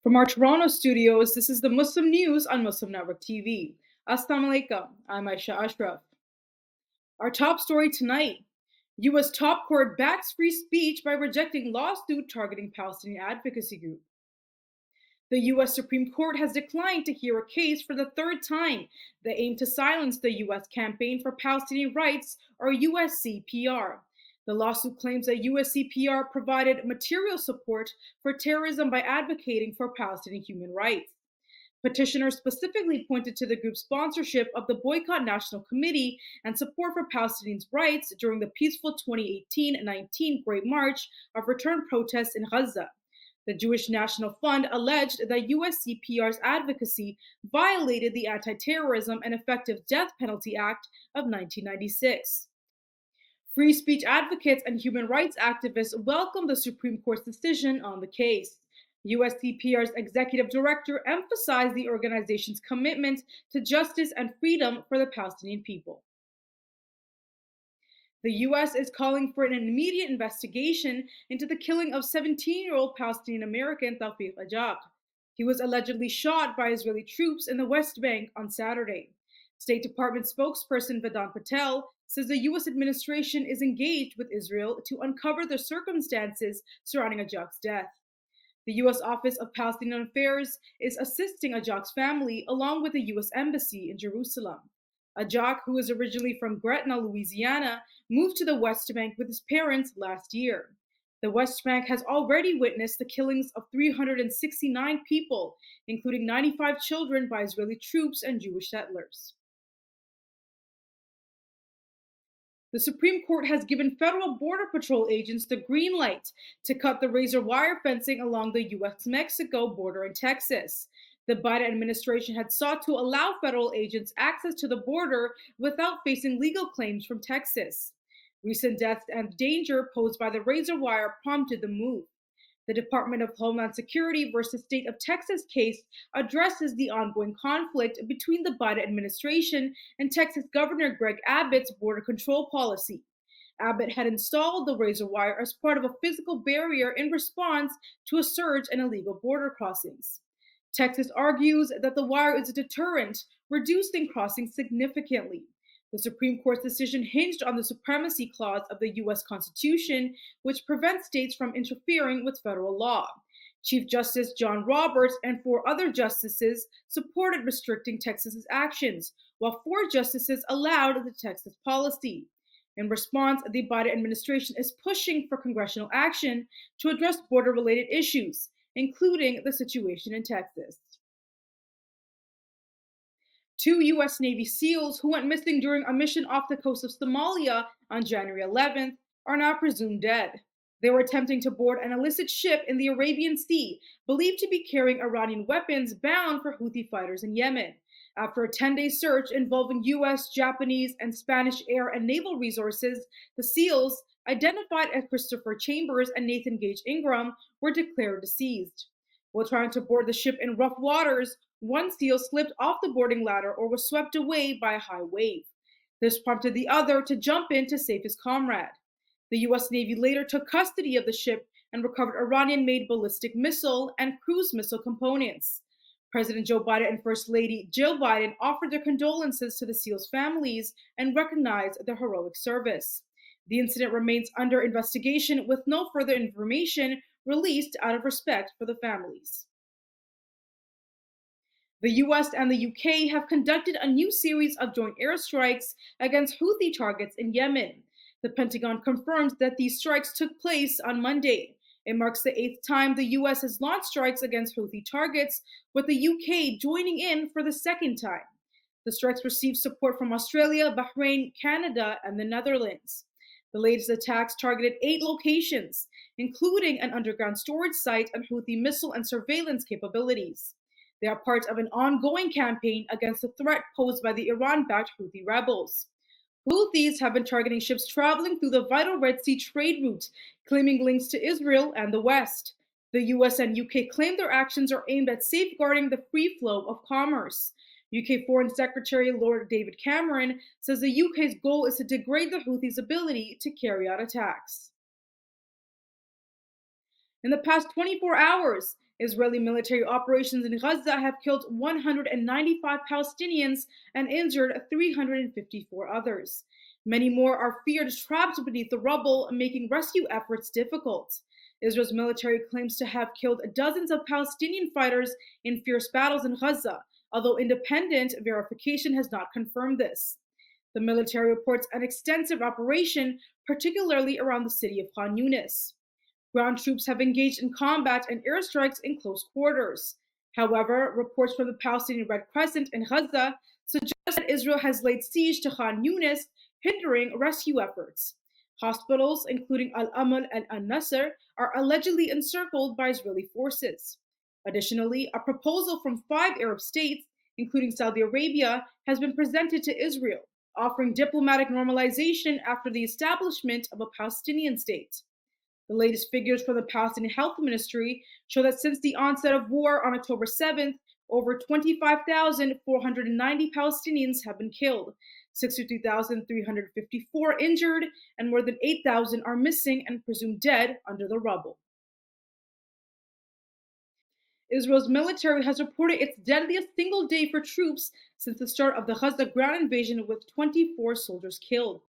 From our Toronto studios, this is the Muslim News on Muslim Network TV. Assalamu alaikum, I'm Aisha Ashraf. Our top story tonight, U.S. top court backs free speech by rejecting lawsuit targeting Palestinian Advocacy Group. The U.S. Supreme Court has declined to hear a case for the third time that aimed to silence the U.S. Campaign for Palestinian Rights, or USCPR. The lawsuit claims that USCPR provided material support for terrorism by advocating for Palestinian human rights. Petitioners specifically pointed to the group's sponsorship of the Boycott National Committee and support for Palestinians' rights during the peaceful 2018-19 Great March of Return protests in Gaza. The Jewish National Fund alleged that USCPR's advocacy violated the Anti-Terrorism and Effective Death Penalty Act of 1996. Free speech advocates and human rights activists welcomed the Supreme Court's decision on the case. USCPR's executive director emphasized the organization's commitment to justice and freedom for the Palestinian people. The U.S. is calling for an immediate investigation into the killing of 17-year-old Palestinian-American Tawfiq Ajak. He was allegedly shot by Israeli troops in the West Bank on Saturday. State Department spokesperson Vedant Patel says the U.S. administration is engaged with Israel to uncover the circumstances surrounding Ajak's death. The U.S. Office of Palestinian Affairs is assisting Ajak's family along with the U.S. Embassy in Jerusalem. Ajak, who is originally from Gretna, Louisiana, moved to the West Bank with his parents last year. The West Bank has already witnessed the killings of 369 people, including 95 children by Israeli troops and Jewish settlers. The Supreme Court has given federal Border Patrol agents the green light to cut the razor wire fencing along the U.S.-Mexico border in Texas. The Biden administration had sought to allow federal agents access to the border without facing legal claims from Texas. Recent deaths and danger posed by the razor wire prompted the move. The Department of Homeland Security versus State of Texas case addresses the ongoing conflict between the Biden administration and Texas Governor Greg Abbott's border control policy. Abbott had installed the razor wire as part of a physical barrier in response to a surge in illegal border crossings. Texas argues that the wire is a deterrent, reducing crossings significantly. The Supreme Court's decision hinged on the Supremacy Clause of the U.S. Constitution, which prevents states from interfering with federal law. Chief Justice John Roberts and 4 other justices supported restricting Texas's actions, while 4 justices allowed the Texas policy. In response, the Biden administration is pushing for congressional action to address border-related issues, including the situation in Texas. 2 U.S. Navy SEALs who went missing during a mission off the coast of Somalia on January 11th are now presumed dead. They were attempting to board an illicit ship in the Arabian Sea, believed to be carrying Iranian weapons bound for Houthi fighters in Yemen. After a 10-day search involving U.S., Japanese, and Spanish air and naval resources, the SEALs, identified as Christopher Chambers and Nathan Gage Ingram, were declared deceased. While trying to board the ship in rough waters, one SEAL slipped off the boarding ladder or was swept away by a high wave. This prompted the other to jump in to save his comrade. The U.S. Navy later took custody of the ship and recovered Iranian-made ballistic missile and cruise missile components. President Joe Biden and First Lady Jill Biden offered their condolences to the SEALs' families and recognized their heroic service. The incident remains under investigation with no further information released out of respect for the families. The U.S. and the U.K. have conducted a new series of joint airstrikes against Houthi targets in Yemen. The Pentagon confirmed that these strikes took place on Monday. It marks the 8th time the U.S. has launched strikes against Houthi targets, with the U.K. joining in for the 2nd time. The strikes received support from Australia, Bahrain, Canada, and the Netherlands. The latest attacks targeted 8 locations, including an underground storage site and Houthi missile and surveillance capabilities. They are part of an ongoing campaign against the threat posed by the Iran-backed Houthi rebels. Houthis have been targeting ships traveling through the vital Red Sea trade route, claiming links to Israel and the West. The US and UK claim their actions are aimed at safeguarding the free flow of commerce. UK Foreign Secretary Lord David Cameron says the UK's goal is to degrade the Houthis' ability to carry out attacks. In the past 24 hours, Israeli military operations in Gaza have killed 195 Palestinians and injured 354 others. Many more are feared trapped beneath the rubble, making rescue efforts difficult. Israel's military claims to have killed dozens of Palestinian fighters in fierce battles in Gaza, although independent verification has not confirmed this. The military reports an extensive operation, particularly around the city of Khan Yunis. Ground troops have engaged in combat and airstrikes in close quarters. However, reports from the Palestinian Red Crescent in Gaza suggest that Israel has laid siege to Khan Yunis, hindering rescue efforts. Hospitals, including Al-Amal and Al-Nasser, are allegedly encircled by Israeli forces. Additionally, a proposal from 5 Arab states, including Saudi Arabia, has been presented to Israel, offering diplomatic normalization after the establishment of a Palestinian state. The latest figures from the Palestinian Health Ministry show that since the onset of war on October 7th, over 25,490 Palestinians have been killed, 63,354 injured, and more than 8,000 are missing and presumed dead under the rubble. Israel's military has reported its deadliest single day for troops since the start of the Gaza ground invasion, with 24 soldiers killed.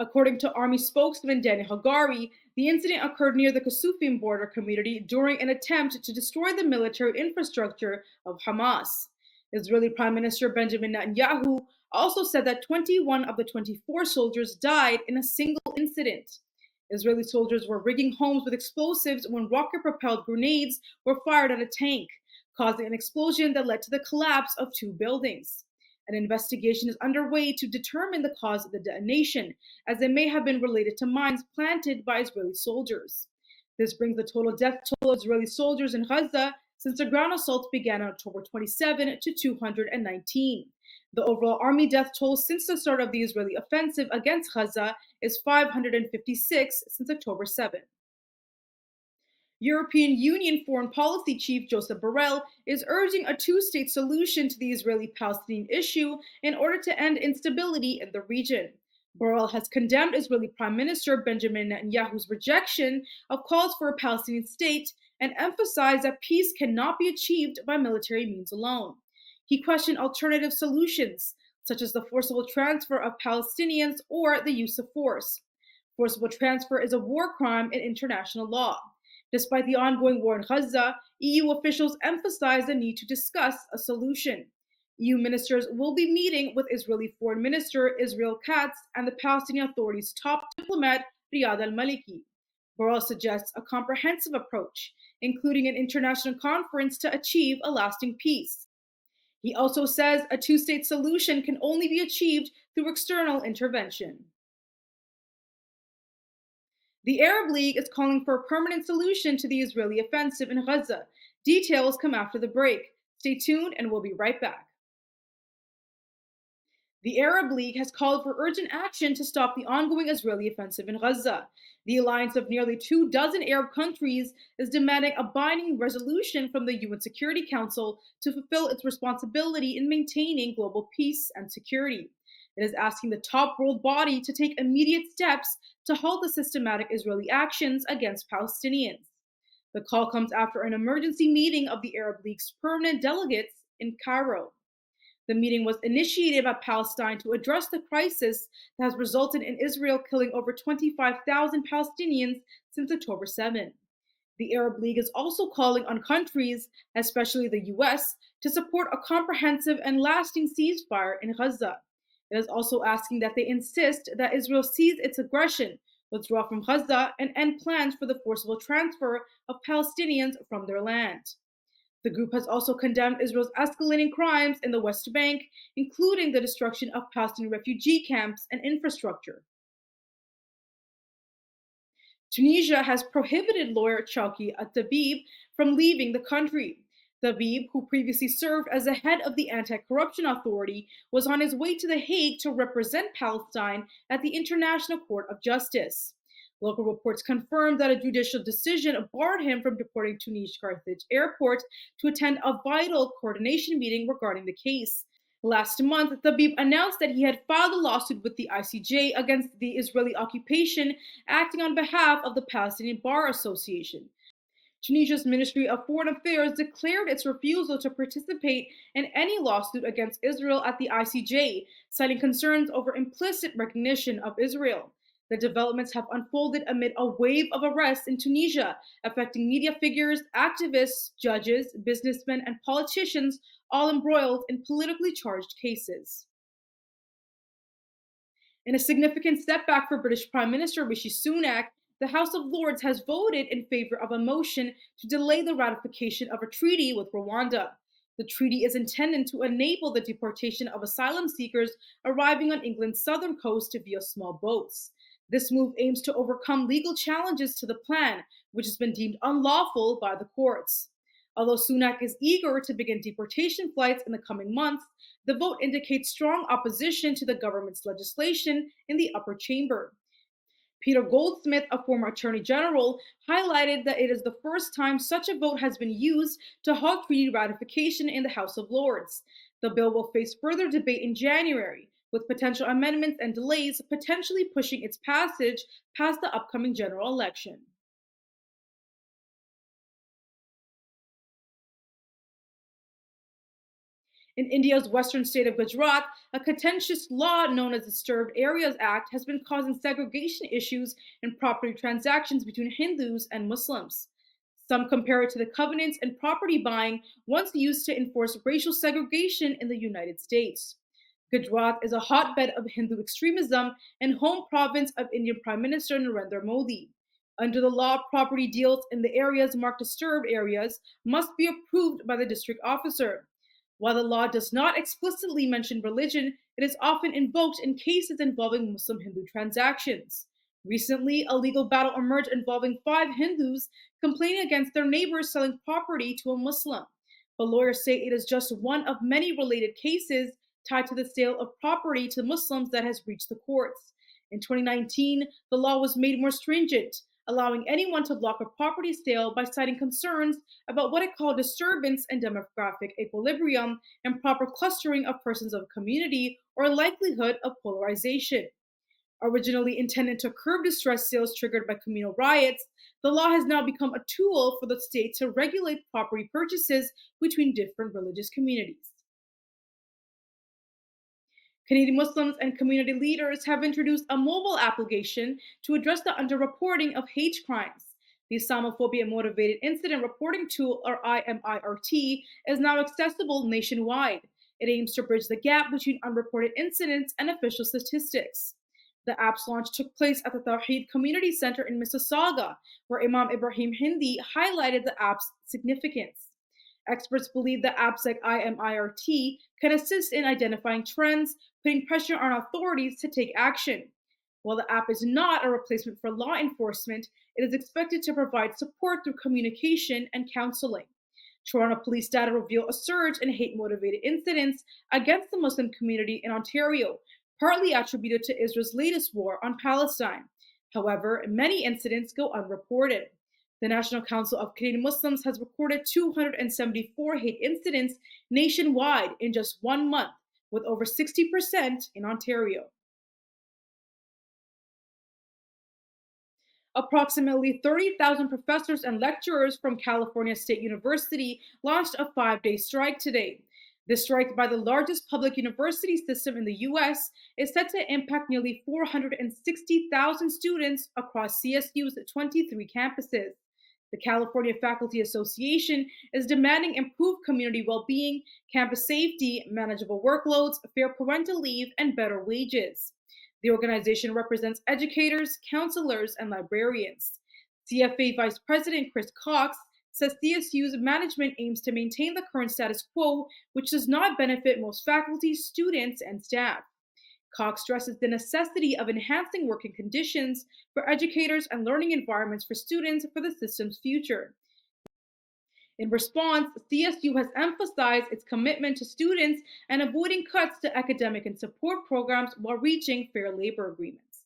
According to Army spokesman Daniel Hagari, the incident occurred near the Kasufim border community during an attempt to destroy the military infrastructure of Hamas. Israeli Prime Minister Benjamin Netanyahu also said that 21 of the 24 soldiers died in a single incident. Israeli soldiers were rigging homes with explosives when rocket-propelled grenades were fired at a tank, causing an explosion that led to the collapse of 2 buildings. An investigation is underway to determine the cause of the detonation, as it may have been related to mines planted by Israeli soldiers. This brings the total death toll of Israeli soldiers in Gaza since the ground assault began on October 27 to 219. The overall army death toll since the start of the Israeli offensive against Gaza is 556 since October 7. European Union Foreign Policy Chief Josep Borrell is urging a two-state solution to the Israeli-Palestinian issue in order to end instability in the region. Borrell has condemned Israeli Prime Minister Benjamin Netanyahu's rejection of calls for a Palestinian state and emphasized that peace cannot be achieved by military means alone. He questioned alternative solutions, such as the forcible transfer of Palestinians or the use of force. Forcible transfer is a war crime in international law. Despite the ongoing war in Gaza, EU officials emphasize the need to discuss a solution. EU ministers will be meeting with Israeli Foreign Minister Israel Katz and the Palestinian Authority's top diplomat Riyad al-Maliki. Borrell suggests a comprehensive approach, including an international conference to achieve a lasting peace. He also says a two-state solution can only be achieved through external intervention. The Arab League is calling for a permanent solution to the Israeli offensive in Gaza. Details come after the break. Stay tuned and we'll be right back. The Arab League has called for urgent action to stop the ongoing Israeli offensive in Gaza. The alliance of nearly 24 Arab countries is demanding a binding resolution from the UN Security Council to fulfill its responsibility in maintaining global peace and security. It is asking the top world body to take immediate steps to halt the systematic Israeli actions against Palestinians. The call comes after an emergency meeting of the Arab League's permanent delegates in Cairo. The meeting was initiated by Palestine to address the crisis that has resulted in Israel killing over 25,000 Palestinians since October 7. The Arab League is also calling on countries, especially the US, to support a comprehensive and lasting ceasefire in Gaza. It is also asking that they insist that Israel cease its aggression, withdraw from Gaza, and end plans for the forcible transfer of Palestinians from their land. The group has also condemned Israel's escalating crimes in the West Bank, including the destruction of Palestinian refugee camps and infrastructure. Tunisia has prohibited lawyer Chowki At-Tabib from leaving the country. Tabib, who previously served as the head of the Anti-Corruption Authority, was on his way to The Hague to represent Palestine at the International Court of Justice. Local reports confirmed that a judicial decision barred him from deporting Tunis Carthage Airport to attend a vital coordination meeting regarding the case. Last month, Tabib announced that he had filed a lawsuit with the ICJ against the Israeli occupation, acting on behalf of the Palestinian Bar Association. Tunisia's Ministry of Foreign Affairs declared its refusal to participate in any lawsuit against Israel at the ICJ, citing concerns over implicit recognition of Israel. The developments have unfolded amid a wave of arrests in Tunisia, affecting media figures, activists, judges, businessmen, and politicians, all embroiled in politically charged cases. In a significant setback for British Prime Minister Rishi Sunak, the House of Lords has voted in favor of a motion to delay the ratification of a treaty with Rwanda. The treaty is intended to enable the deportation of asylum seekers arriving on England's southern coast via small boats. This move aims to overcome legal challenges to the plan, which has been deemed unlawful by the courts. Although Sunak is eager to begin deportation flights in the coming months, the vote indicates strong opposition to the government's legislation in the upper chamber. Peter Goldsmith, a former attorney general, highlighted that it is the first time such a vote has been used to halt treaty ratification in the House of Lords. The bill will face further debate in January, with potential amendments and delays potentially pushing its passage past the upcoming general election. In India's western state of Gujarat, a contentious law known as the Disturbed Areas Act has been causing segregation issues in property transactions between Hindus and Muslims. Some compare it to the covenants and property buying once used to enforce racial segregation in the United States. Gujarat is a hotbed of Hindu extremism and home province of Indian Prime Minister Narendra Modi. Under the law, property deals in the areas marked disturbed areas must be approved by the district officer. While the law does not explicitly mention religion, it is often invoked in cases involving Muslim Hindu transactions. Recently, a legal battle emerged involving 5 Hindus complaining against their neighbors selling property to a Muslim. But lawyers say it is just one of many related cases tied to the sale of property to Muslims that has reached the courts. In 2019, the law was made more stringent, allowing anyone to block a property sale by citing concerns about what it called disturbance in demographic equilibrium and proper clustering of persons of a community or likelihood of polarization. Originally intended to curb distress sales triggered by communal riots, the law has now become a tool for the state to regulate property purchases between different religious communities. Canadian Muslims and community leaders have introduced a mobile application to address the underreporting of hate crimes. The Islamophobia Motivated Incident Reporting Tool, or IMIRT, is now accessible nationwide. It aims to bridge the gap between unreported incidents and official statistics. The app's launch took place at the Tawheed Community Center in Mississauga, where Imam Ibrahim Hindi highlighted the app's significance. Experts believe that apps like IMIRT can assist in identifying trends, putting pressure on authorities to take action. While the app is not a replacement for law enforcement, it is expected to provide support through communication and counseling. Toronto police data reveal a surge in hate-motivated incidents against the Muslim community in Ontario, partly attributed to Israel's latest war on Palestine. However, many incidents go unreported. The National Council of Canadian Muslims has recorded 274 hate incidents nationwide in just 1 month, with over 60% in Ontario. Approximately 30,000 professors and lecturers from California State University launched a 5-day strike today. This strike by the largest public university system in the U.S. is set to impact nearly 460,000 students across CSU's 23 campuses. The California Faculty Association is demanding improved community well-being, campus safety, manageable workloads, fair parental leave, and better wages. The organization represents educators, counselors, and librarians. CFA Vice President Chris Cox says CSU's management aims to maintain the current status quo, which does not benefit most faculty, students, and staff. Cox stresses the necessity of enhancing working conditions for educators and learning environments for students for the system's future. In response, CSU has emphasized its commitment to students and avoiding cuts to academic and support programs while reaching fair labor agreements.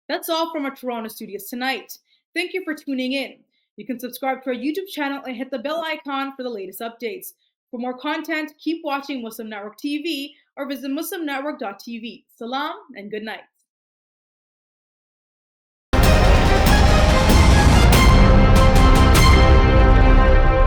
That's all from our Toronto studios tonight. Thank you for tuning in. You can subscribe to our YouTube channel and hit the bell icon for the latest updates. For more content, keep watching Muslim Network TV or visit muslimnetwork.tv. Salam and good night.